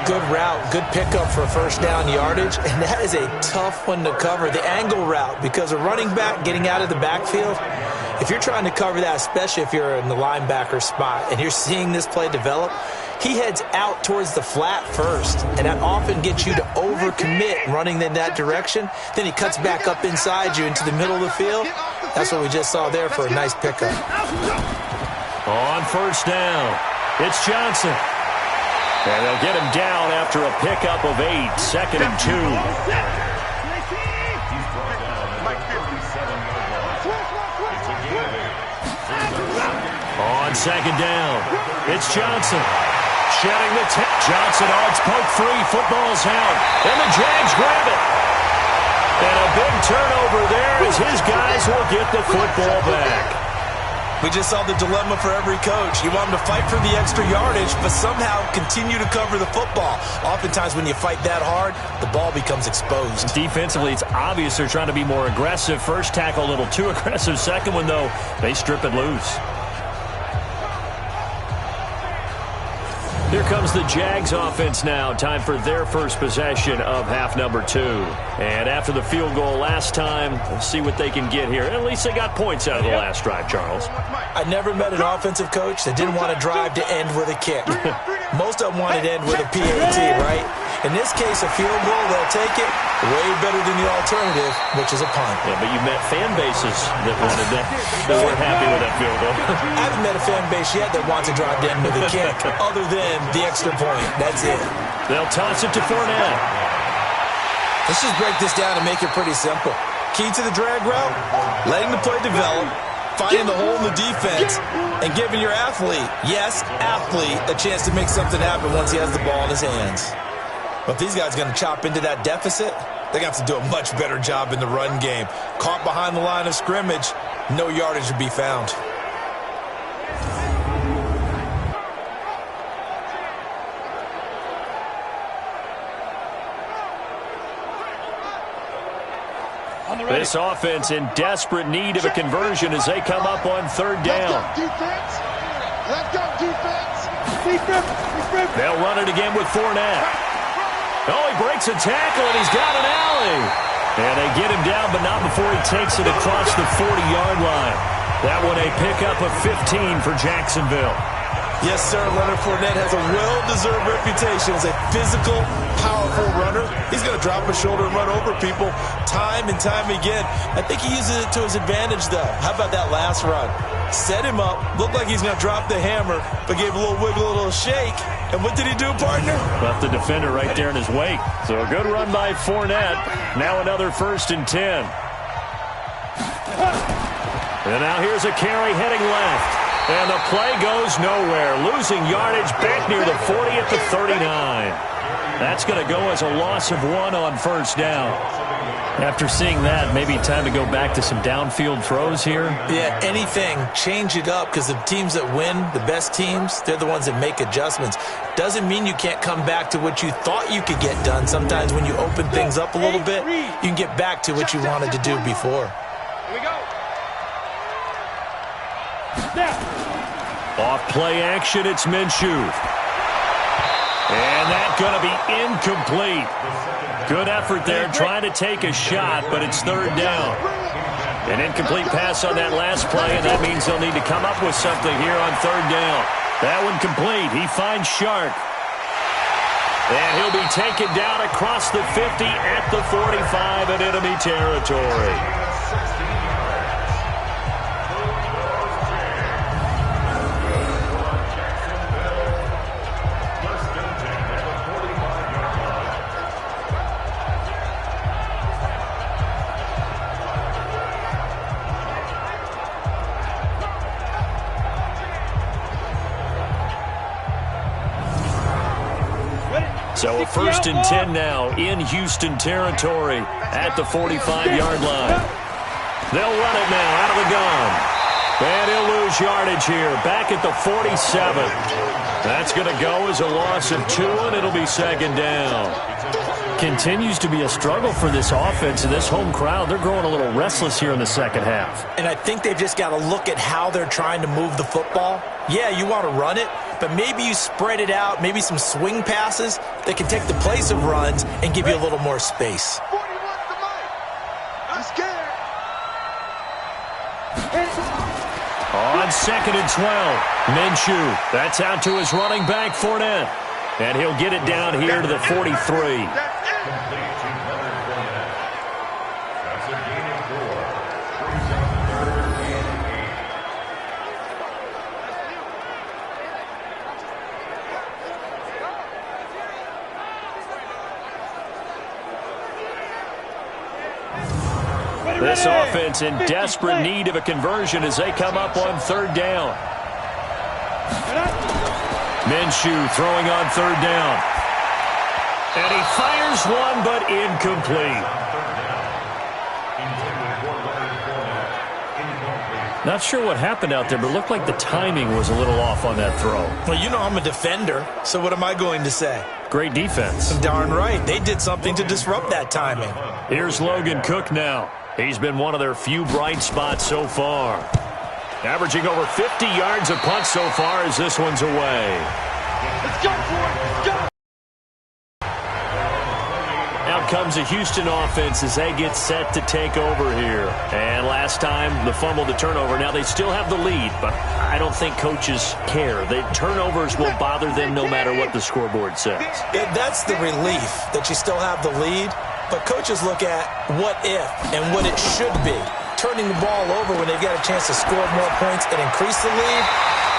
good route, good pickup for first down yardage, and that is a tough one to cover, the angle route, because a running back getting out of the backfield, if you're trying to cover that, especially if you're in the linebacker spot and you're seeing this play develop, he heads out towards the flat first, and that often gets you to overcommit running in that direction. Then he cuts back up inside you into the middle of the field. That's what we just saw there for a nice pickup. On first down, it's Johnson. And they'll get him down after a pickup of 8, 2nd and 2. On second down, it's Johnson. Shedding the tip. Johnson, it's poke free. Football's out. And the Jags grab it. And a big turnover there as his guys will get the football back. We just saw the dilemma for every coach. You want them to fight for the extra yardage, but somehow continue to cover the football. Oftentimes when you fight that hard, the ball becomes exposed. Defensively, it's obvious they're trying to be more aggressive. First tackle a little too aggressive. Second one, though, they strip it loose. Here comes the Jags offense now. Time for their first possession of half number 2. And after the field goal last time, we'll see what they can get here. At least they got points out of the last drive, Charles. I never met an offensive coach that didn't want to drive to end with a kick. Most of them wanted to end with a PAT, right? In this case, a field goal, they'll take it. Way better than the alternative, which is a punt. Yeah, but you met fan bases that wanted that, that weren't happy with that field goal. I haven't met a fan base yet that wants to drive to end with a kick, other than the extra point. That's it. They'll toss it to Fournette. Let's just break this down and make it pretty simple. Key to the drag route, letting the play develop, finding the hole in the defense, and giving your athlete, yes, athlete, a chance to make something happen once he has the ball in his hands. But if these guys are going to chop into that deficit, they're going to have to do a much better job in the run game. Caught behind the line of scrimmage, no yardage to be found. This offense in desperate need of a conversion as they come up on third down. Let's go, defense. They'll run it again with Fournette. Oh, he breaks a tackle, and he's got an alley. And they get him down, but not before he takes it across the 40-yard line. That one a pickup of 15 for Jacksonville. Yes, sir. Leonard Fournette has a well-deserved reputation as a physical, powerful runner. He's going to drop his shoulder and run over people time and time again. I think he uses it to his advantage, though. How about that last run? Set him up, looked like he's going to drop the hammer, but gave a little wiggle, a little shake. And what did he do, partner? Left the defender right there in his wake. So a good run by Fournette. Now another 1st and 10. And now here's a carry heading left. And the play goes nowhere. Losing yardage back near the 40 at the 39. That's going to go as a loss of 1 on first down. After seeing that, maybe time to go back to some downfield throws here. Yeah, anything. Change it up, because the teams that win, the best teams, they're the ones that make adjustments. Doesn't mean you can't come back to what you thought you could get done. Sometimes when you open things up a little bit, you can get back to what you wanted to do before. Here we go. Off play action, it's Minshew. And that's going to be incomplete. Good effort there, trying to take a shot, but it's third down. An incomplete pass on that last play, and that means they'll need to come up with something here on third down. That one complete. He finds Shark. And he'll be taken down across the 50 at the 45 in enemy territory. So a 1st and 10 now in Houston territory at the 45-yard line. They'll run it now out of the gun. And he'll lose yardage here back at the 47. That's going to go as a loss of 2, and it'll be second down. Continues to be a struggle for this offense and this home crowd. They're growing a little restless here in the second half. And I think they've just got to look at how they're trying to move the football. Yeah, you want to run it, but maybe you spread it out, maybe some swing passes that can take the place of runs and give you a little more space. 41 to Mike. I'm scared. On 2nd and 12, Minshew. That's out to his running back, Fournette. And he'll get it down here to the 43. This offense in desperate need of a conversion as they come up on 3rd down. Minshew throwing on 3rd down. And he fires one, but incomplete. Not sure what happened out there, but it looked like the timing was a little off on that throw. Well, you know I'm a defender, so what am I going to say? Great defense. Darn right. They did something to disrupt that timing. Here's Logan Cook now. He's been one of their few bright spots so far. Averaging over 50 yards a punt so far as this one's away. Let's go for it. Let's go. Out comes the Houston offense as they get set to take over here. And last time, the fumble, the turnover. Now they still have the lead, but I don't think coaches care. The turnovers will bother them no matter what the scoreboard says. Yeah, that's the relief that you still have the lead. But coaches look at what if and what it should be. Turning the ball over when they've got a chance to score more points and increase the lead,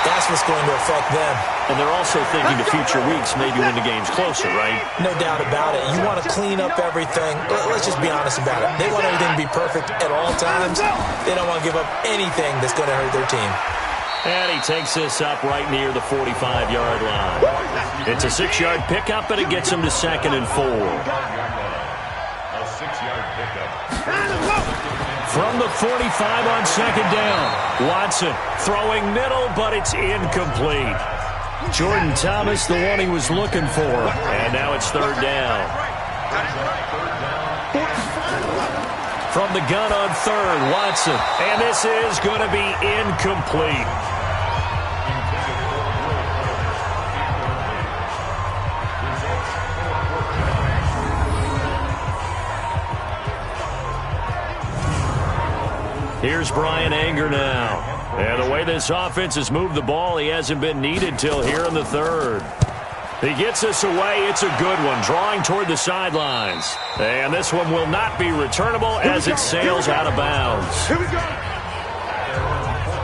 that's what's going to affect them. And they're also thinking to future weeks, maybe when the game's closer, right? No doubt about it. You want to clean up everything. Let's just be honest about it. They want everything to be perfect at all times. They don't want to give up anything that's going to hurt their team. And he takes this up right near the 45-yard line. It's a 6-yard pickup, and it gets him to 2nd and 4. From the 45 on 2nd down. Watson throwing middle, but it's incomplete. Jordan Thomas, the one he was looking for. And now it's 3rd down. From the gun on 3rd, Watson. And this is going to be incomplete. Here's Brian Anger now. And the way this offense has moved the ball, he hasn't been needed till here in the 3rd. He gets this away. It's a good one, drawing toward the sidelines. And this one will not be returnable as it sails out of bounds. Here we go.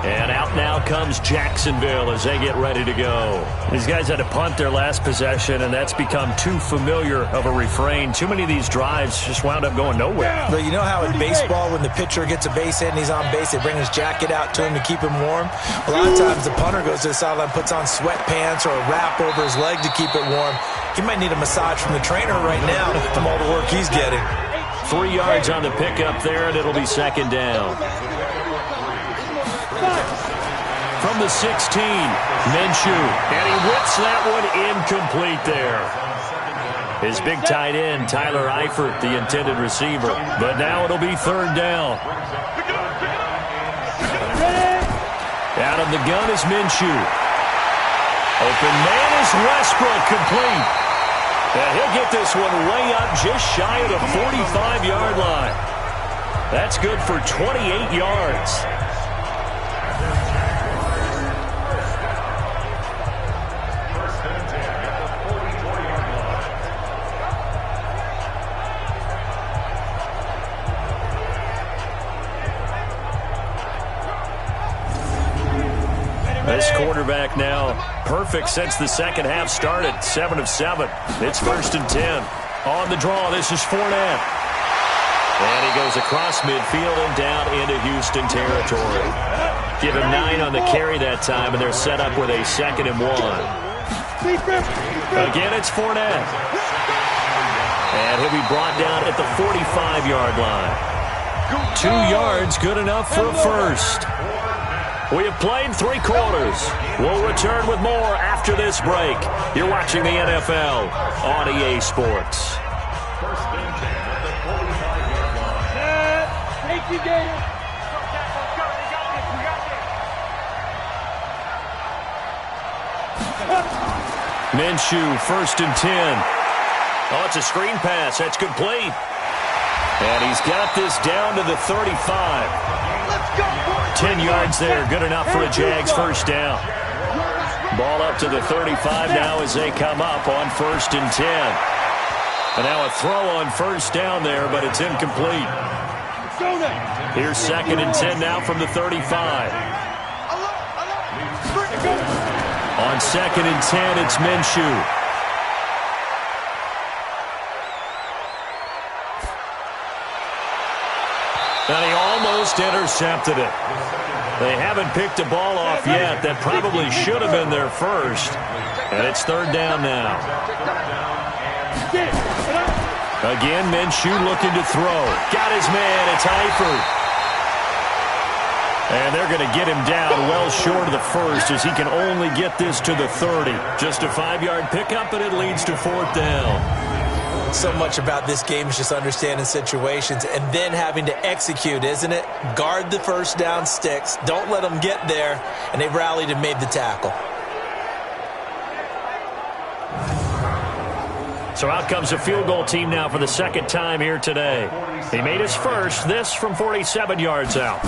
And out now comes Jacksonville as they get ready to go. These guys had to punt their last possession, and that's become too familiar of a refrain. Too many of these drives just wound up going nowhere. But you know how in baseball, when the pitcher gets a base hit and he's on base, they bring his jacket out to him to keep him warm? A lot of times the punter goes to the sideline, puts on sweatpants or a wrap over his leg to keep it warm. He might need a massage from the trainer right now from all the work he's getting. 3 yards on the pickup there, and it'll be 2nd down. From the 16, Minshew, and he whips that one incomplete there. His big tight end, Tyler Eifert, the intended receiver. But now it'll be 3rd down. Out of the gun is Minshew. Open man is Westbrook, complete. And he'll get this one way up just shy of the 45-yard line. That's good for 28 yards. This quarterback now perfect since the second half started. 7 of 7. It's 1st and 10. On the draw, this is Fournette. And he goes across midfield and down into Houston territory. Give him 9 on the carry that time, and they're set up with a 2nd and 1. Again, it's Fournette. And he'll be brought down at the 45-yard line. 2 yards, good enough for a first. We have played 3 quarters. We'll return with more after this break. You're watching the NFL on EA Sports. Thank you, Gator. Minshew, 1st and 10. Oh, it's a screen pass. That's complete. And he's got this down to the 35. Let's go, boys. 10 yards there. Good enough for a Jags first down. Ball up to the 35 now as they come up on 1st and 10. And now a throw on first down there, but it's incomplete. Here's 2nd and 10 now from the 35. On 2nd and 10, it's Minshew. And he almost intercepted it. They haven't picked the ball off yet. That probably should have been their first. And it's 3rd down now. Again, Minshew looking to throw. Got his man. It's Eifert. And they're going to get him down well short of the first as he can only get this to the 30. Just a 5-yard pickup, and it leads to 4th down. So much about this game is just understanding situations and then having to execute, isn't it? Guard the first down sticks. Don't let them get there. And they rallied and made the tackle. So out comes a field goal team now for the 2nd time here today. He made his first, this from 47 yards out.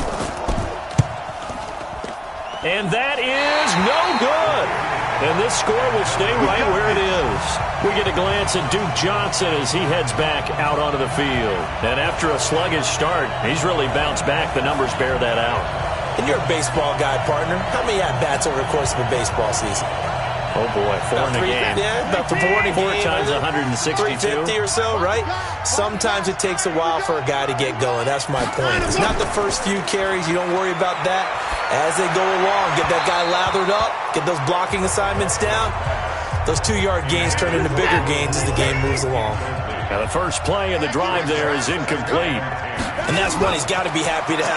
And that is no good. And this score will stay right where it is. We get a glance at Duke Johnson as he heads back out onto the field. And after a sluggish start, he's really bounced back. The numbers bear that out. And you're a baseball guy, partner. How many at-bats over the course of a baseball season? Oh, boy, 4 in a game. Yeah, about 4 in a game. 4 times 162. 350 or so, right? Sometimes it takes a while for a guy to get going. That's my point. It's not the first few carries. You don't worry about that. As they go along, get that guy lathered up, get those blocking assignments down. Those 2-yard gains turn into bigger gains as the game moves along. Now the first play of the drive there is incomplete. And that's one he's got to be happy to have